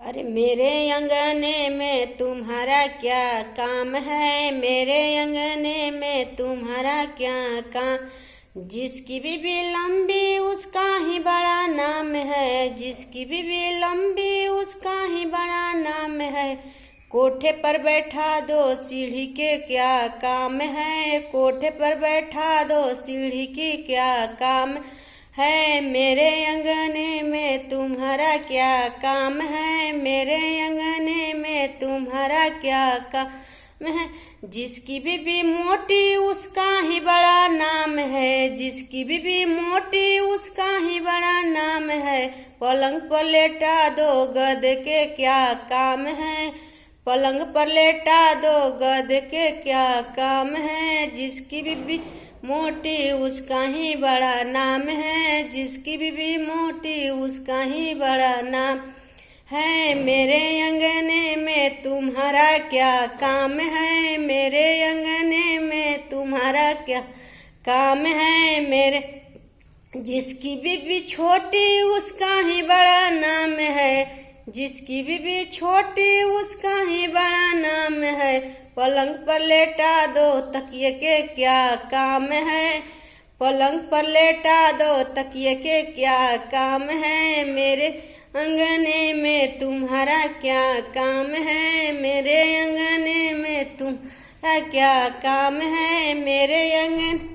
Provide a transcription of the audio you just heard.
अरे मेरे अंगने में तुम्हारा क्या काम है, मेरे अंगने में तुम्हारा क्या काम। जिसकी बीबी लंबी उसका ही बड़ा नाम है, जिसकी बीबी लंबी उसका ही बड़ा नाम है। कोठे पर बैठा दो सीढ़ी के क्या काम है, कोठे पर बैठा दो सीढ़ी के क्या काम है। मेरे अंगने में तुम्हारा क्या काम है, मेरे अंगने में तुम्हारा क्या काम है। जिसकी बीबी मोटी उसका ही बड़ा नाम है, जिसकी बीबी मोटी उसका ही बड़ा नाम है। पलंग पर लेटा दो गध के क्या काम है, पलंग पर लेटा दो गध के क्या काम है। जिसकी बीबी मोटी उसका ही बड़ा नाम है, जिसकी बीबी मोटी उसका ही बड़ा नाम है। मेरे अंगने में तुम्हारा क्या काम है, मेरे अंगने में तुम्हारा क्या काम है। मेरे जिसकी बीबी छोटी उसका ही बड़ा नाम है, जिसकी बीबी छोटी उसका ही बड़ा नाम है। पलंग पर लेटा दो तकिए के क्या काम है, पलंग पर लेटा दो तकिए के क्या काम है। मेरे अंगने में तुम्हारा क्या काम है, मेरे अंगने में तुम्हारा क्या काम है। मेरे अंगन